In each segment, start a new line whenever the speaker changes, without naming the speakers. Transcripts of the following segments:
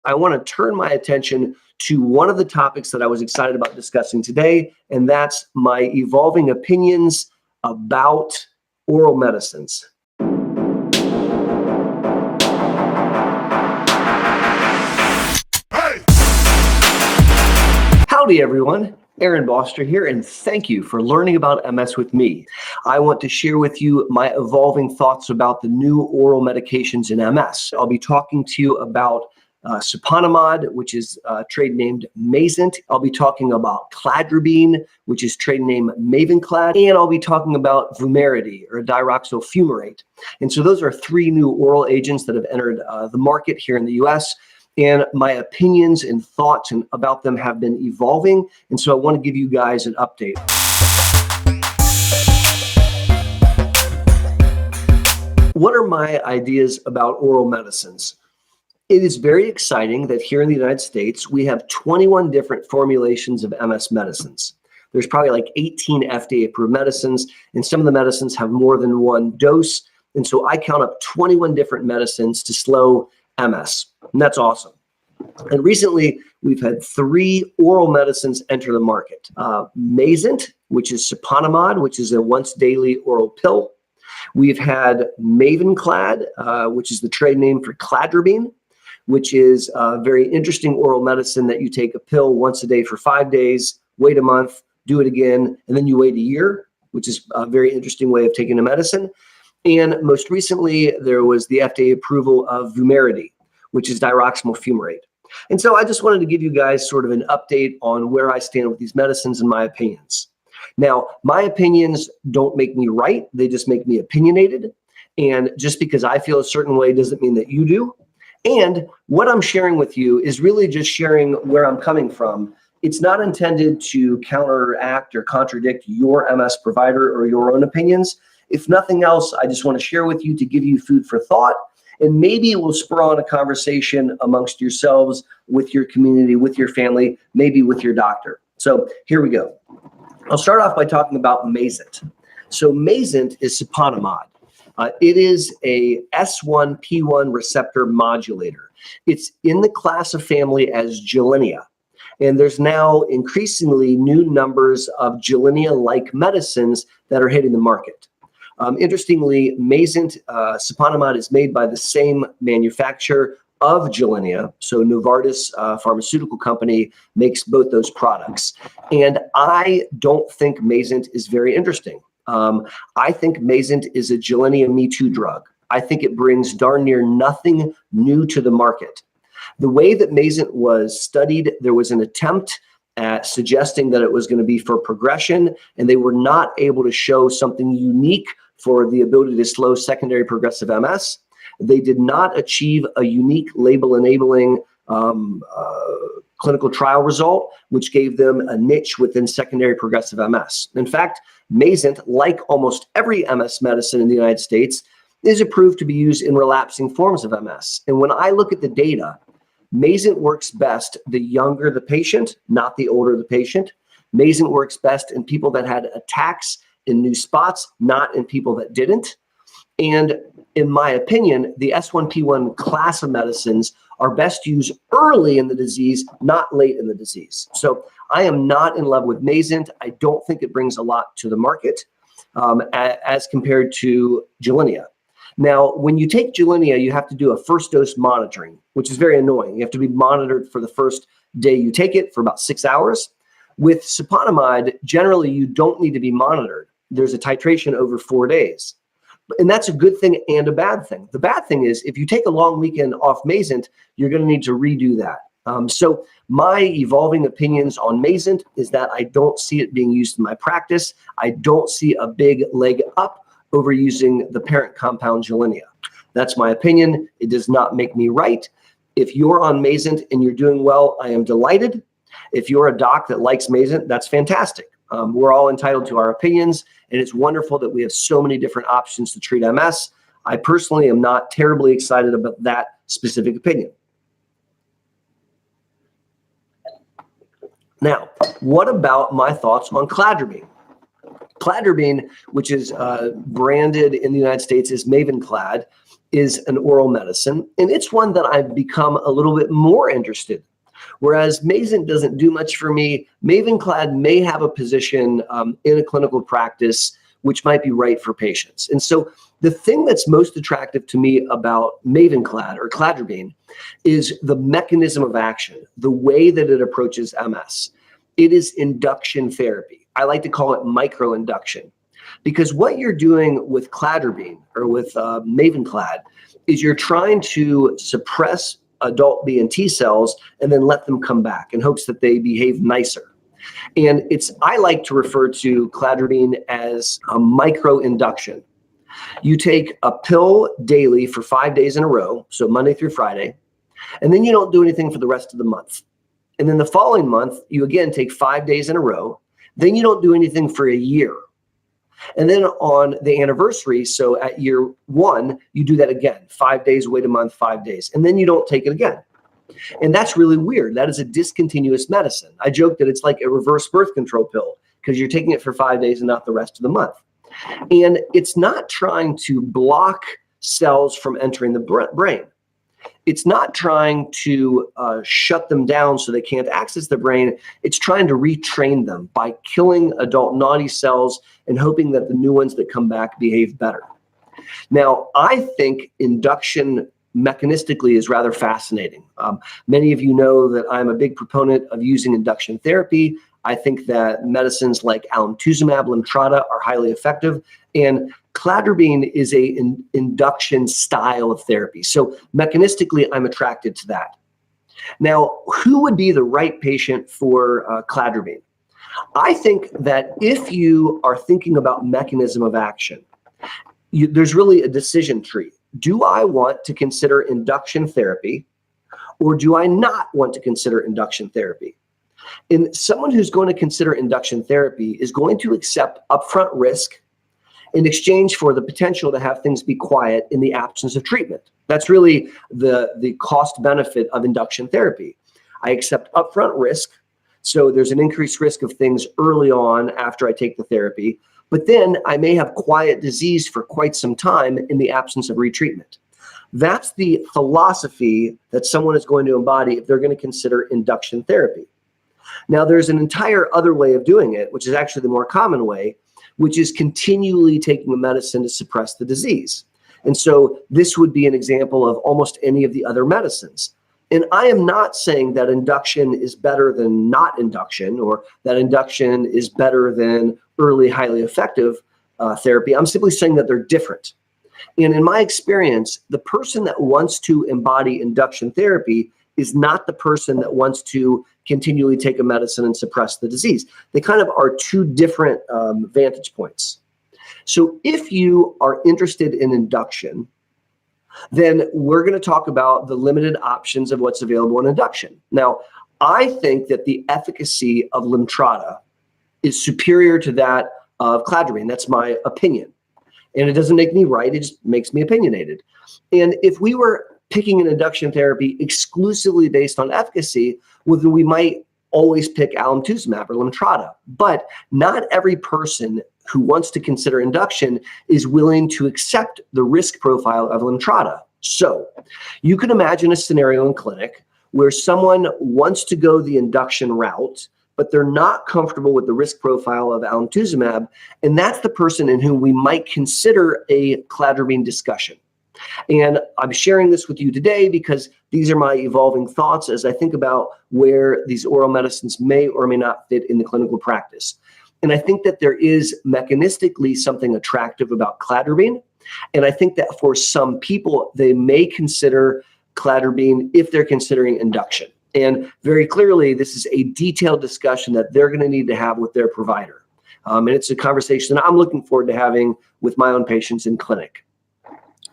I want to turn my attention to one of the topics that I was excited about discussing today, and that's my evolving opinions about oral medicines. Howdy, everyone. Aaron Boster here, and thank you for learning about MS with me. I want to share with you my evolving thoughts about the new oral medications in MS. I'll be talking to you about siponimod, which is trade named MAYZENT. I'll be talking about cladribine, which is trade name MAVENCLAD, and I'll be talking about VUMERITY, or diroxyl fumarate. And so those are three new oral agents that have entered the market here in the US. And my opinions and thoughts about them have been evolving. And so I want to give you guys an update. What are my ideas about oral medicines? It is very exciting that here in the United States, we have 21 different formulations of MS medicines. There's probably like 18 FDA-approved medicines, and some of the medicines have more than one dose. And so I count up 21 different medicines to slow MS, and that's awesome. And recently, we've had three oral medicines enter the market. MAYZENT, which is siponimod, which is a once-daily oral pill. We've had MAVENCLAD, which is the trade name for cladribine, which is a very interesting oral medicine that you take a pill once a day for 5 days, wait a month, do it again, and then you wait a year, which is a very interesting way of taking a medicine. And most recently, there was the FDA approval of VUMERITY, which is diroxyl fumarate. And so I just wanted to give you guys sort of an update on where I stand with these medicines and my opinions. Now, my opinions don't make me right. They just make me opinionated. And just because I feel a certain way doesn't mean that you do. And what I'm sharing with you is really just sharing where I'm coming from. It's not intended to counteract or contradict your MS provider or your own opinions. If nothing else, I just want to share with you to give you food for thought. And maybe it will spur on a conversation amongst yourselves, with your community, with your family, maybe with your doctor. So here we go. I'll start off by talking about MAYZENT. So MAYZENT is siponimod. It is a S1P1 receptor modulator. It's in the class of family as Gilenya. And there's now increasingly new numbers of Gilenya-like medicines that are hitting the market. Interestingly, MAYZENT siponimod is made by the same manufacturer of Gilenya. So Novartis pharmaceutical company makes both those products. And I don't think MAYZENT is very interesting. I think MAYZENT is a Gilenya Me Too drug. I think it brings darn near nothing new to the market. The way that MAYZENT was studied, there was an attempt at suggesting that it was going to be for progression, and they were not able to show something unique for the ability to slow secondary progressive MS. They did not achieve a unique label-enabling clinical trial result, which gave them a niche within secondary progressive MS. In fact, MAYZENT, like almost every MS medicine in the United States, is approved to be used in relapsing forms of MS. And when I look at the data, MAYZENT works best the younger the patient, not the older the patient. MAYZENT works best in people that had attacks in new spots, not in people that didn't. And in my opinion, the S1P1 class of medicines are best used early in the disease, not late in the disease. So I am not in love with MAYZENT. I don't think it brings a lot to the market as compared to Gilenya. Now, when you take Gilenya, you have to do a first dose monitoring, which is very annoying. You have to be monitored for the first day you take it for about 6 hours. With siponimod, generally, you don't need to be monitored. There's a titration over 4 days. And that's a good thing and a bad thing. The bad thing is if you take a long weekend off MAYZENT, you're going to need to redo that. So my evolving opinions on MAYZENT is that I don't see it being used in my practice. I don't see a big leg up over using the parent compound Gilenya. That's my opinion. It does not make me right. If you're on MAYZENT and you're doing well, I am delighted. If you're a doc that likes MAYZENT, that's fantastic. We're all entitled to our opinions, and it's wonderful that we have so many different options to treat MS. I personally am not terribly excited about that specific opinion. Now, what about my thoughts on cladribine? Cladribine, which is branded in the United States as MAVENCLAD, is an oral medicine, and it's one that I've become a little bit more interested in. Whereas MAYZENT doesn't do much for me, MAVENCLAD may have a position in a clinical practice which might be right for patients. And so the thing that's most attractive to me about MAVENCLAD or Cladribine is the mechanism of action, the way that it approaches MS. It is induction therapy. I like to call it micro-induction, because what you're doing with Cladribine or with MAVENCLAD is you're trying to suppress adult B and T cells and then let them come back in hopes that they behave nicer. And I like to refer to Cladribine as a micro-induction. You take a pill daily for 5 days in a row, so Monday through Friday, and then you don't do anything for the rest of the month. And then the following month, you again take 5 days in a row, then you don't do anything for a year. And then on the anniversary, so at year 1, you do that again, 5 days, wait a month, 5 days, and then you don't take it again. And that's really weird. That is a discontinuous medicine. I joke that it's like a reverse birth control pill because you're taking it for 5 days and not the rest of the month. And it's not trying to block cells from entering the brain. It's not trying to shut them down so they can't access the brain. It's trying to retrain them by killing adult naughty cells and hoping that the new ones that come back behave better. Now, I think induction mechanistically is rather fascinating. Many of you know that I'm a big proponent of using induction therapy. I think that medicines like alemtuzumab, Lemtrada are highly effective, and Cladribine is an induction style of therapy. So mechanistically, I'm attracted to that. Now, who would be the right patient for Cladribine? I think that if you are thinking about mechanism of action, there's really a decision tree. Do I want to consider induction therapy, or do I not want to consider induction therapy? And someone who's going to consider induction therapy is going to accept upfront risk in exchange for the potential to have things be quiet in the absence of treatment. That's really the cost benefit of induction therapy. I accept upfront risk, so there's an increased risk of things early on after I take the therapy, but then I may have quiet disease for quite some time in the absence of retreatment. That's the philosophy that someone is going to embody if they're going to consider induction therapy. Now, there's an entire other way of doing it, which is actually the more common way, which is continually taking a medicine to suppress the disease. And so this would be an example of almost any of the other medicines. And I am not saying that induction is better than not induction, or that induction is better than early, highly effective therapy. I'm simply saying that they're different. And in my experience, the person that wants to embody induction therapy is not the person that wants to continually take a medicine and suppress the disease. They kind of are two different vantage points. So if you are interested in induction, then we're going to talk about the limited options of what's available in induction. Now, I think that the efficacy of Lemtrada is superior to that of Cladribine. That's my opinion. And it doesn't make me right, it just makes me opinionated. And if we were picking an induction therapy exclusively based on efficacy, well, then we might always pick alemtuzumab or Lemtrada. But not every person who wants to consider induction is willing to accept the risk profile of Lemtrada. So you can imagine a scenario in clinic where someone wants to go the induction route, but they're not comfortable with the risk profile of alemtuzumab, and that's the person in whom we might consider a Cladribine discussion. And I'm sharing this with you today because these are my evolving thoughts as I think about where these oral medicines may or may not fit in the clinical practice. And I think that there is mechanistically something attractive about Cladribine. And I think that for some people, they may consider Cladribine if they're considering induction. And very clearly, this is a detailed discussion that they're going to need to have with their provider. And it's a conversation that I'm looking forward to having with my own patients in clinic.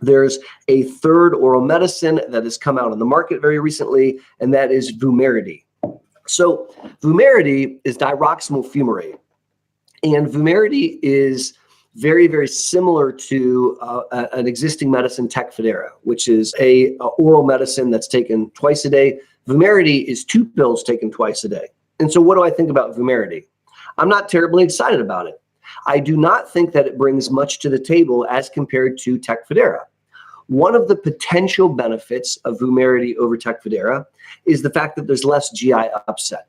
There's a third oral medicine that has come out on the market very recently, and that is VUMERITY. So VUMERITY is diroximel fumarate. And VUMERITY is very, very similar to an existing medicine, Tecfidera, which is a oral medicine that's taken twice a day. VUMERITY is 2 pills taken twice a day. And so what do I think about VUMERITY? I'm not terribly excited about it I do not think that it brings much to the table as compared to Tecfidera. One of the potential benefits of VUMERITY over Tecfidera is the fact that there's less GI upset.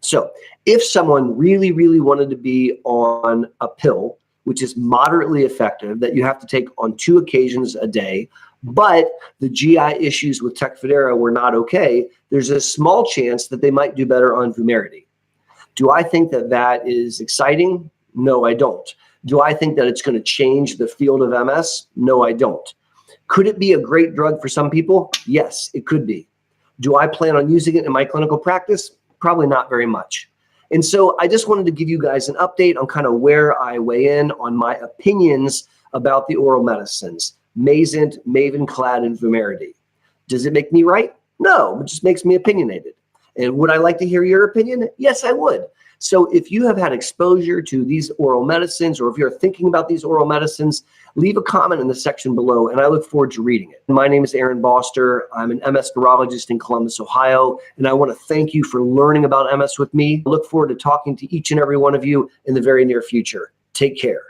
So if someone really, really wanted to be on a pill, which is moderately effective, that you have to take on 2 occasions a day, but the GI issues with Tecfidera were not okay, there's a small chance that they might do better on VUMERITY. Do I think that that is exciting? No, I don't. Do I think that it's going to change the field of MS? No, I don't. Could it be a great drug for some people? Yes, it could be. Do I plan on using it in my clinical practice? Probably not very much. And so I just wanted to give you guys an update on kind of where I weigh in on my opinions about the oral medicines, MAYZENT, MAVENCLAD, and VUMERITY. Does it make me right? No, it just makes me opinionated. And would I like to hear your opinion? Yes, I would. So if you have had exposure to these oral medicines, or if you're thinking about these oral medicines, leave a comment in the section below, and I look forward to reading it. My name is Boster. I'm an MS neurologist in Columbus, Ohio, and I want to thank you for learning about MS with me. I look forward to talking to each and every one of you in the very near future. Take care.